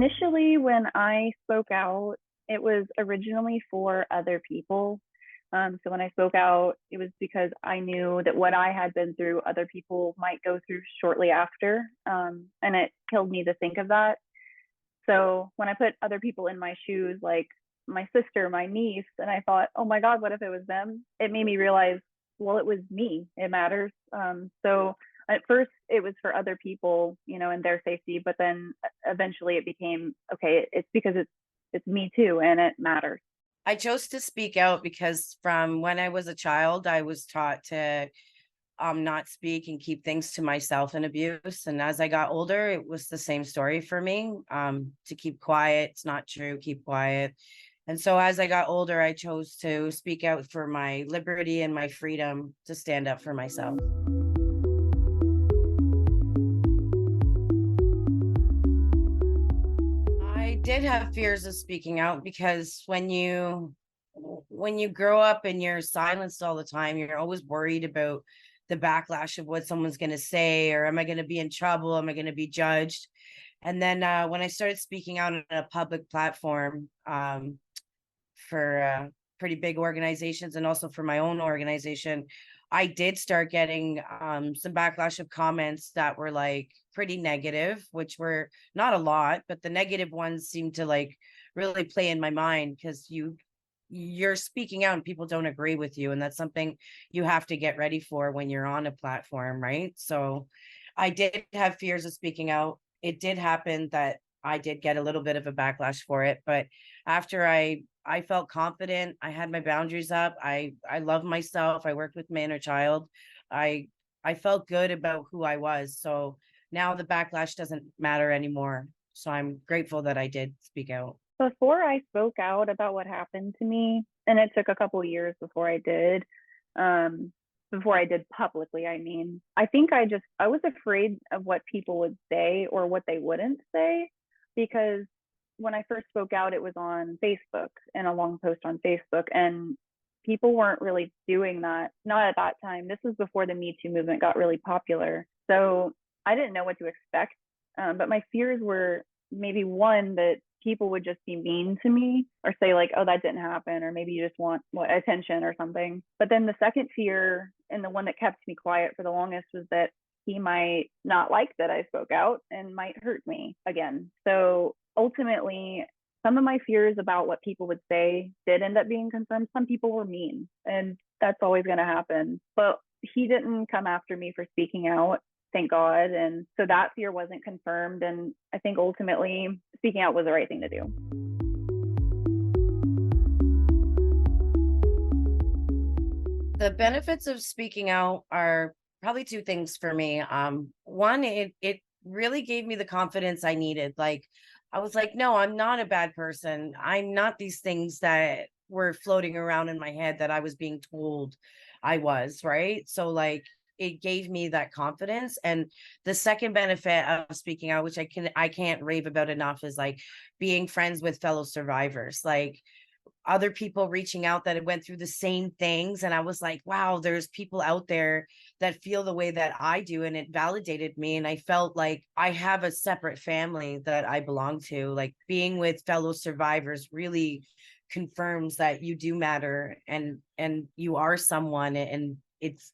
Initially, when I spoke out, it was originally for other people. So when I spoke out, it was because I knew that what I had been through, other people might go through shortly after. And it killed me to think of that. So when I put other people in my shoes, like my sister, my niece, and I thought, oh my God, what if it was them? It made me realize, well, it was me. It matters. So at first it was for other people, and their safety, but then eventually it became, okay, it's because it's me too, and it matters. I chose to speak out because from when I was a child, I was taught to not speak and keep things to myself and abuse. And as I got older, it was the same story for me. To keep quiet, it's not true, keep quiet. And so as I got older, I chose to speak out for my liberty and my freedom to stand up for myself. I did have fears of speaking out because when you grow up and you're silenced all the time, you're always worried about the backlash of what someone's going to say, or am I going to be in trouble? Am I going to be judged? And then when I started speaking out on a public platform for pretty big organizations and also for my own organization, I did start getting some backlash of comments that were like pretty negative, which were not a lot, but the negative ones seemed to like really play in my mind because you're speaking out and people don't agree with you, and that's something you have to get ready for when you're on a platform, right? So I did have fears of speaking out. It did happen that I did get a little bit of a backlash for it, but after I felt confident, I had my boundaries up, I love myself, I worked with my inner child, i I felt good about who I was. So now the backlash doesn't matter anymore, so I'm grateful that I did speak out. Before I spoke out about what happened to me, and it took a couple of years um, before I did publicly, I think I was afraid of what people would say or what they wouldn't say, because when I first spoke out, it was on Facebook, in a long post on Facebook, and people weren't really doing that. Not at that time. This was before the Me Too movement got really popular. So I didn't know what to expect. But my fears were maybe one, that people would just be mean to me or say like, oh, that didn't happen, or maybe you just want attention or something. But then the second fear, and the one that kept me quiet for the longest, was that he might not like that I spoke out and might hurt me again. So ultimately, some of my fears about what people would say did end up being confirmed. Some people were mean, and that's always going to happen. But he didn't come after me for speaking out, thank God. And so that fear wasn't confirmed. And I think ultimately speaking out was the right thing to do. The benefits of speaking out are probably two things for me. One, it really gave me the confidence I needed. Like, I was like, no, I'm not a bad person. I'm not these things that were floating around in my head that I was being told I was, right? So like it gave me that confidence. And the second benefit of speaking out, which I can't rave about enough, is like being friends with fellow survivors. Like other people reaching out that had went through the same things, and I was like, wow, there's people out there that feel the way that I do, and it validated me, and I felt like I have a separate family that I belong to. Like being with fellow survivors really confirms that you do matter, and you are someone, and it's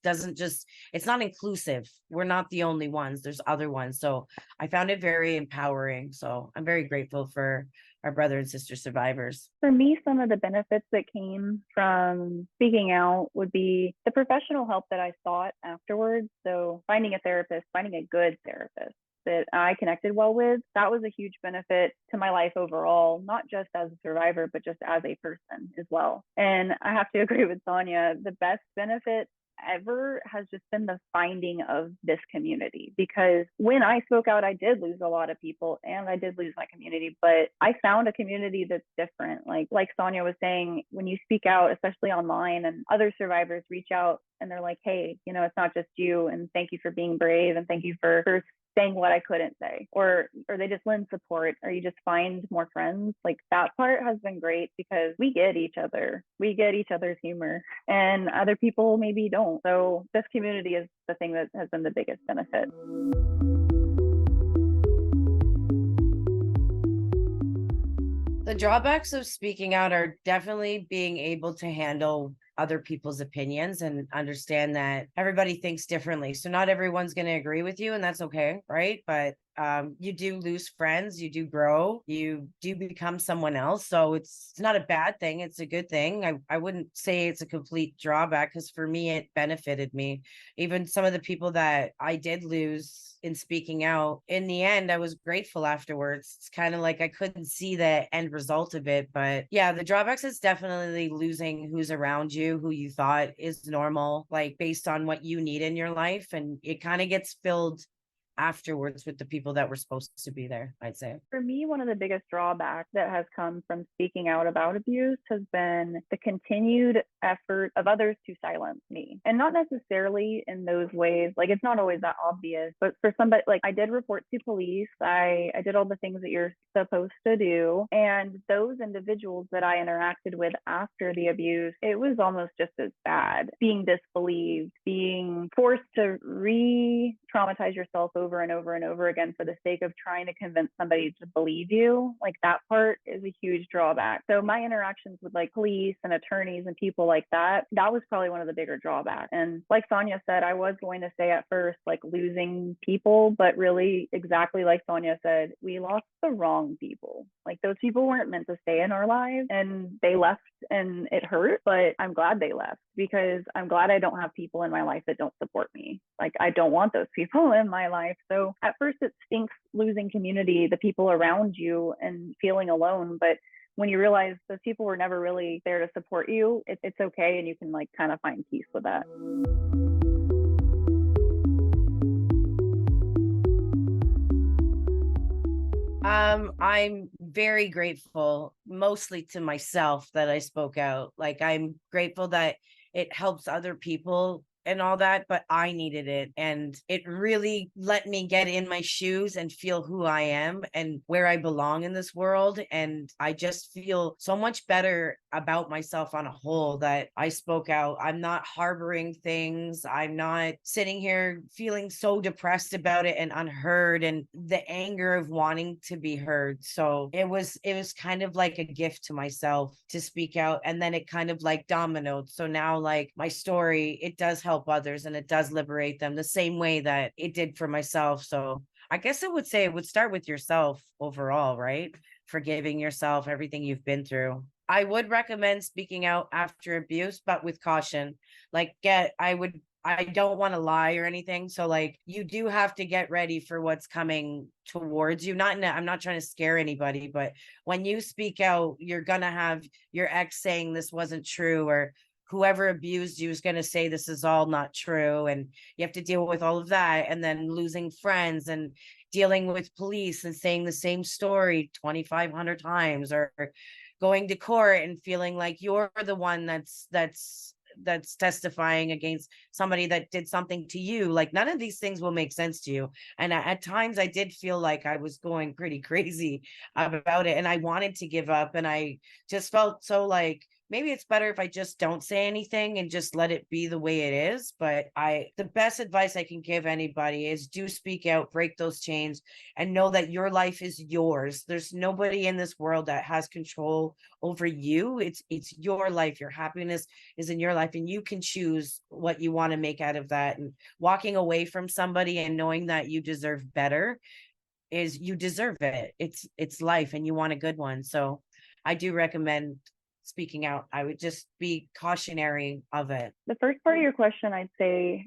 not inclusive. We're not the only ones, there's other ones. So I found it very empowering, so I'm very grateful for our brother and sister survivors. For me, some of the benefits that came from speaking out would be the professional help that I sought afterwards. So finding a therapist, finding a good therapist that I connected well with, that was a huge benefit to my life overall, not just as a survivor, but just as a person as well. And I have to agree with Sonia, the best benefit ever has just been the finding of this community, because when I spoke out, I did lose a lot of people and I did lose my community, but I found a community that's different. Like Sonia was saying, when you speak out, especially online, and other survivors reach out and they're like, hey, it's not just you, and thank you for being brave, and thank you for saying what I couldn't say, or they just lend support, or you just find more friends. Like that part has been great, because we get each other's humor, and other people maybe don't. So this community is the thing that has been the biggest benefit. The drawbacks of speaking out are definitely being able to handle other people's opinions and understand that everybody thinks differently. So not everyone's going to agree with you, and that's okay, right? But you do lose friends, you do grow, you do become someone else. So it's not a bad thing. It's a good thing. I wouldn't say it's a complete drawback, because for me, it benefited me. Even some of the people that I did lose in speaking out, in the end, I was grateful afterwards. It's kind of like I couldn't see the end result of it. But yeah, the drawbacks is definitely losing who's around you, who you thought is normal, like based on what you need in your life. And it kind of gets filled afterwards with the people that were supposed to be there, I'd say. For me, one of the biggest drawbacks that has come from speaking out about abuse has been the continued effort of others to silence me. And not necessarily in those ways, like it's not always that obvious, but for somebody, like I did report to police, I did all the things that you're supposed to do. And those individuals that I interacted with after the abuse, it was almost just as bad. Being disbelieved, being forced to re-traumatize yourself over and over and over again for the sake of trying to convince somebody to believe you, like that part is a huge drawback. So my interactions with like police and attorneys and people like that was probably one of the bigger drawbacks. And like Sonia said, I was going to say at first like losing people, but really exactly like Sonia said, we lost the wrong people. Like those people weren't meant to stay in our lives, and they left, and it hurt, but I'm glad they left, because I'm glad I don't have people in my life that don't support me. Like I don't want those people in my life. So at first it stinks losing community, the people around you, and feeling alone. But when you realize those people were never really there to support you, it's okay. And you can like kind of find peace with that. I'm very grateful, mostly to myself, that I spoke out. Like I'm grateful that it helps other people and all that, but I needed it. And it really let me get in my shoes and feel who I am and where I belong in this world. And I just feel so much better about myself on a whole that I spoke out. I'm not harboring things. I'm not sitting here feeling so depressed about it and unheard, and the anger of wanting to be heard. So it was kind of like a gift to myself to speak out. And then it kind of like dominoed. So now like my story, it does help others and it does liberate them the same way that it did for myself. So I guess I would say it would start with yourself overall, right? Forgiving yourself, everything you've been through. I would recommend speaking out after abuse, but with caution. Like I don't want to lie or anything. So like you do have to get ready for what's coming towards you. I'm not trying to scare anybody, but when you speak out, you're gonna have your ex saying this wasn't true, or whoever abused you is going to say this is all not true, and you have to deal with all of that, and then losing friends and dealing with police and saying the same story 2,500 times, or going to court and feeling like you're the one that's testifying against somebody that did something to you. Like none of these things will make sense to you. And at times I did feel like I was going pretty crazy about it, and I wanted to give up, and I just felt so like maybe it's better if I just don't say anything and just let it be the way it is. But the best advice I can give anybody is do speak out, break those chains, and know that your life is yours. There's nobody in this world that has control over you. It's your life. Your happiness is in your life, and you can choose what you want to make out of that. And walking away from somebody and knowing that you deserve better is you deserve it. It's life, and you want a good one. So I do recommend speaking out. I would just be cautionary of it. The first part of your question, I'd say,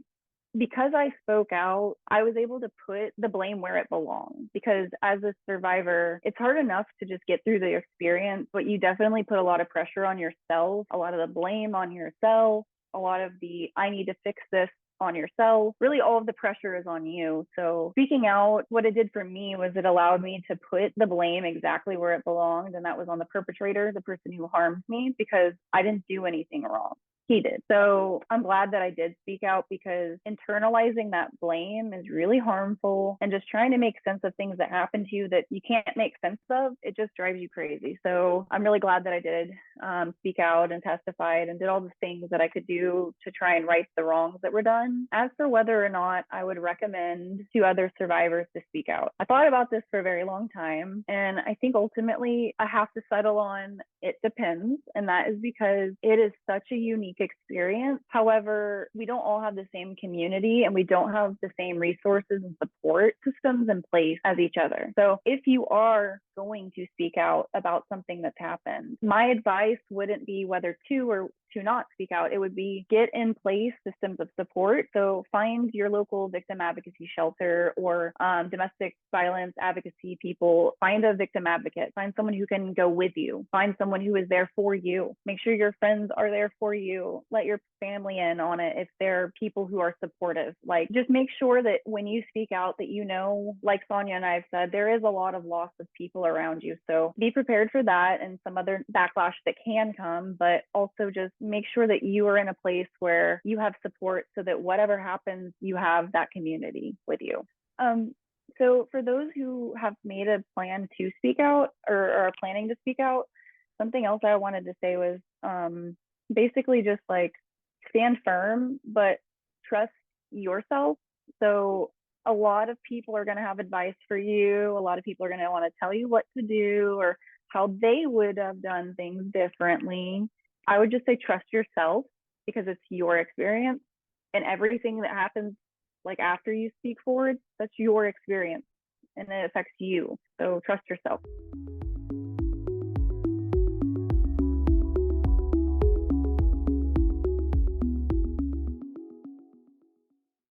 because I spoke out, I was able to put the blame where it belongs. Because as a survivor, it's hard enough to just get through the experience, but you definitely put a lot of pressure on yourself, a lot of the blame on yourself, a lot of the I need to fix this on yourself. Really, all of the pressure is on you. So speaking out, what it did for me was it allowed me to put the blame exactly where it belonged, and that was on the perpetrator, the person who harmed me, because I didn't do anything wrong. He did. So I'm glad that I did speak out, because internalizing that blame is really harmful, and just trying to make sense of things that happen to you that you can't make sense of, it just drives you crazy. So I'm really glad that I did speak out and testified and did all the things that I could do to try and right the wrongs that were done. As for whether or not I would recommend to other survivors to speak out, I thought about this for a very long time, and I think ultimately I have to settle on it depends. And that is because it is such a unique experience. However, we don't all have the same community, and we don't have the same resources and support systems in place as each other. So if you are going to speak out about something that's happened, my advice wouldn't be whether to or to not speak out. It would be get in place systems of support. So find your local victim advocacy shelter or domestic violence advocacy people. Find a victim advocate. Find someone who can go with you. Find someone who is there for you. Make sure your friends are there for you. Let your family in on it if they're people who are supportive. Like, just make sure that when you speak out that, you know, like Sonia and I have said, there is a lot of loss of people around you. So be prepared for that and some other backlash that can come, but also just make sure that you are in a place where you have support, so that whatever happens, you have that community with you. So for those who have made a plan to speak out, or are planning to speak out, something else I wanted to say was basically just like stand firm, but trust yourself. So a lot of people are going to have advice for you. A lot of people are going to want to tell you what to do or how they would have done things differently. I would just say trust yourself, because it's your experience, and everything that happens like after you speak forward, that's your experience and it affects you. So trust yourself.